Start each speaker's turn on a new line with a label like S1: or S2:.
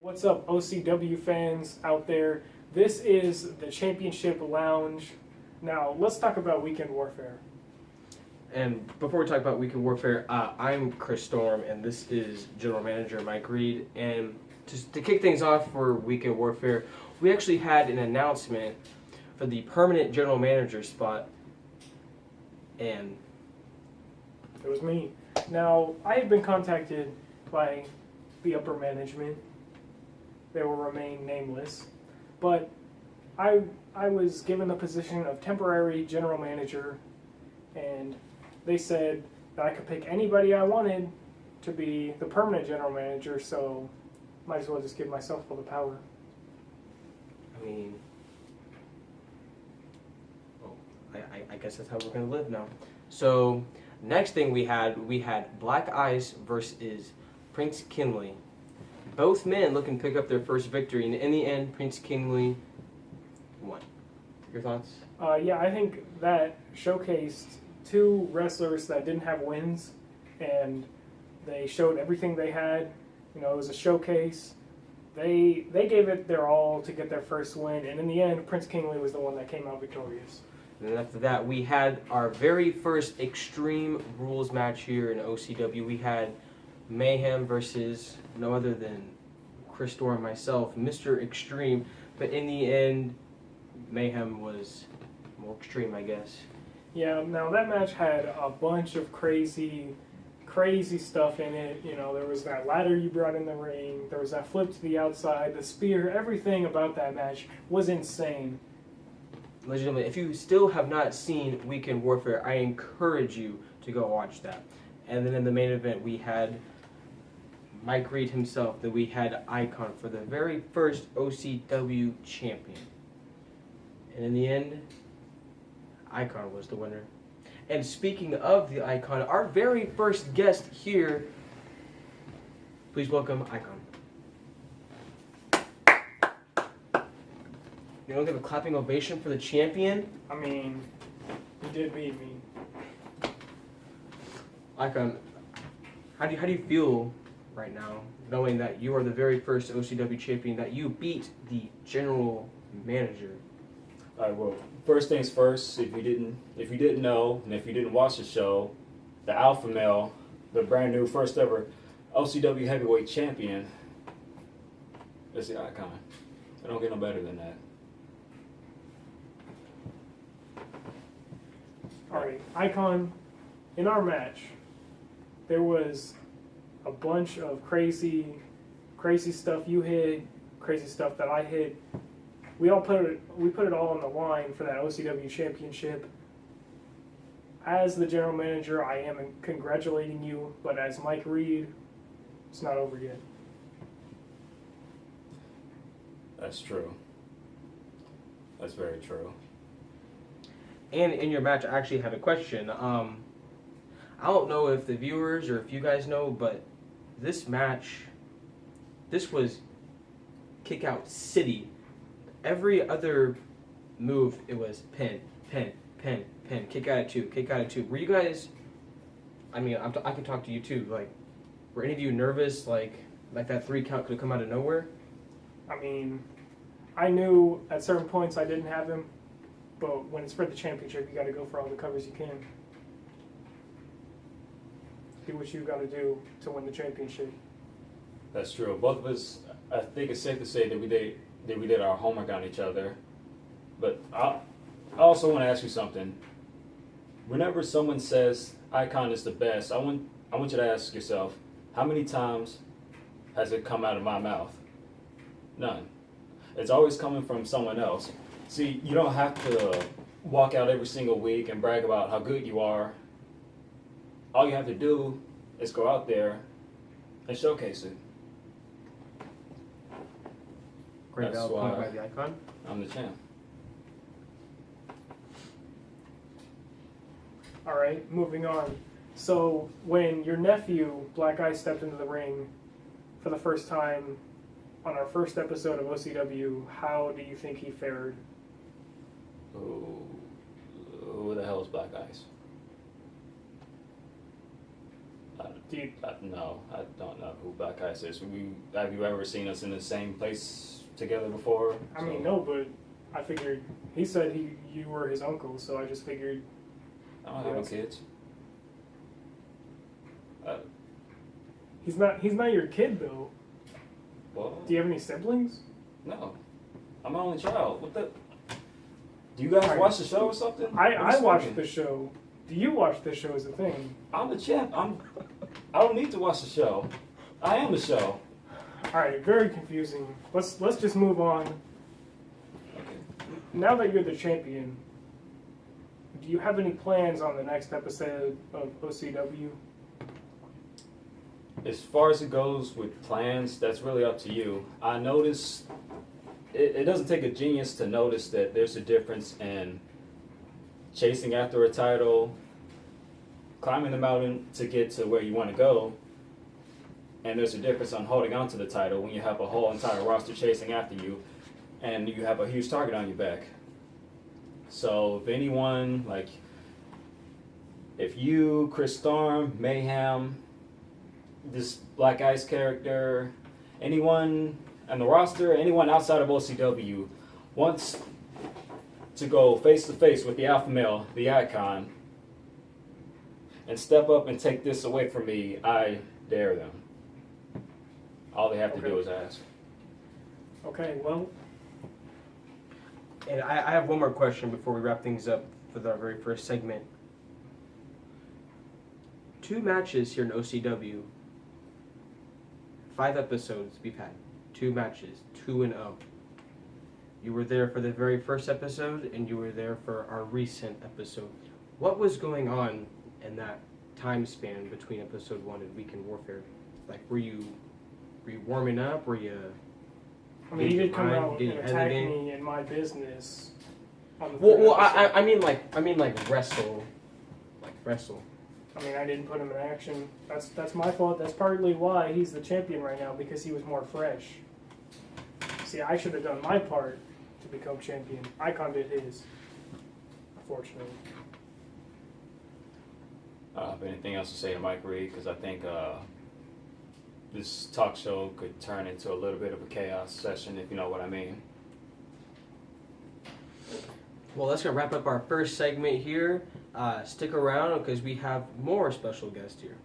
S1: What's up, OCW fans out there? This is the Championship Lounge. Now, let's talk about Weekend Warfare.
S2: And before we talk about Weekend Warfare, I'm Chris Storm, and this is General Manager Mike Reed. And to kick things off for Weekend Warfare, we actually had an announcement for the permanent General Manager spot, and
S1: It was me. Now, I had been contacted by the upper management. They will remain nameless. But I was given the position of temporary General Manager, and they said that I could pick anybody I wanted to be the permanent General Manager, so might as well just give myself all the power.
S2: I mean, I guess that's how we're going to live now. So, next thing we had Black Ice versus Prince Kinley. Both men looking to pick up their first victory, and in the end, Prince Kinley won. Your thoughts?
S1: Yeah, I think that showcased two wrestlers that didn't have wins, and they showed everything they had. You know, it was a showcase. They gave it their all to get their first win, and in the end, Prince Kinley was the one that came out victorious.
S2: And then after that, we had our very first Extreme Rules match here in OCW. We had Mayhem versus no other than Chris Storm and myself, Mr. Extreme. But in the end, Mayhem was more extreme, I guess.
S1: Yeah, now that match had a bunch of crazy stuff in it. You know, there was that ladder you brought in the ring, there was that flip to the outside, the spear, everything about that match was insane.
S2: Legitimately, if you still have not seen Weekend Warfare, I encourage you to go watch that. And then in the main event, we had Mike Reed himself, that we had Icon for the very first OCW champion. And in the end, Icon was the winner. And speaking of the Icon, our very first guest here, please welcome Icon. You don't give a clapping ovation for the champion?
S1: I mean, he did beat me.
S2: Icon, how do you feel right now, knowing that you are the very first OCW champion, that you beat the general manager?
S3: All right. Well, first things first. If you didn't know, and if you didn't watch the show, the Alpha Male, the brand new first ever OCW heavyweight champion, is the Icon. I don't get no better than that.
S1: Alright, Icon, in our match, there was a bunch of crazy stuff you hit, crazy stuff that I hit. We put it all on the line for that OCW championship. As the general manager, I am congratulating you, but as Mike Reed, it's not over yet.
S3: That's true. That's very true.
S2: And in your match, I actually have a question. I don't know if the viewers or if you guys know, but this match, this was kick out city. Every other move, it was pin, kick out of two. Were you guys, I mean, I can talk to you too, like, were any of you nervous, like that 3 count could have come out of nowhere?
S1: I mean, I knew at certain points I didn't have him, but when it's for the championship, you got to go for all the covers you can. Do what you got to do to win the championship.
S3: That's true. Both of us, I think it's safe to say that we did our homework on each other. But I also want to ask you something. Whenever someone says Icon is the best, I want you to ask yourself, how many times has it come out of my mouth? None. It's always coming from someone else. See, you don't have to walk out every single week and brag about how good you are. All you have to do is go out there and showcase it.
S2: Great
S3: That's
S2: valid point
S3: why
S2: by the Icon.
S3: I'm the champ.
S1: All right, moving on. So when your nephew, Black Ice, stepped into the ring for the first time on our first episode of OCW, how do you think he fared?
S3: Who the hell is Black Ice?
S1: Do you?
S3: No, I don't know who Black Ice is. Have you ever seen us in the same place together before?
S1: I mean, no, but I figured he said you were his uncle, so I just figured.
S3: I don't have no kids.
S1: He's not your kid though.
S3: Well,
S1: Do you have any siblings?
S3: no. I'm my only child. What the? Do you guys
S1: Alright.
S3: watch the show or something?
S1: I watched the show. Do you watch the show as a thing?
S3: I'm the champ. I don't need to watch the show. I am the show.
S1: All right, very confusing. Let's just move on. Now that you're the champion, do you have any plans on the next episode of OCW?
S3: As far as it goes with plans, that's really up to you. I noticed it doesn't take a genius to notice that there's a difference in chasing after a title, climbing the mountain to get to where you want to go, and there's a difference on holding on to the title when you have a whole entire roster chasing after you and you have a huge target on your back. So if anyone, like, if you, Chris Storm, Mayhem, this Black Ice character, anyone on the roster, anyone outside of OCW wants to go face to face with the alpha male, the icon, and step up and take this away from me, I dare them. All they have to do is ask.
S1: Okay, well,
S2: And I have one more question before we wrap things up for the very first segment. 2 matches here in OCW. 5 episodes we've had. 2 matches, 2-0. You were there for the very first episode, and you were there for our recent episode. What was going on in that time span between episode 1 and Weekend Warfare? Like, were you warming up? Were you?
S1: I mean, you did come out and
S2: Did you
S1: attack
S2: hesitate?
S1: me in my business. On the
S2: Well,
S1: third
S2: I
S1: episode.
S2: I mean like wrestle,
S1: I mean, I didn't put him in action. That's my fault. That's partly why he's the champion right now, because he was more fresh. See, I should have done my part to become champion. Icon did his, unfortunately.
S3: I don't have anything else to say to Mike Reed because I think this talk show could turn into a little bit of a chaos session, if you know what I mean.
S2: Well, that's gonna wrap up our first segment here. Stick around because we have more special guests here.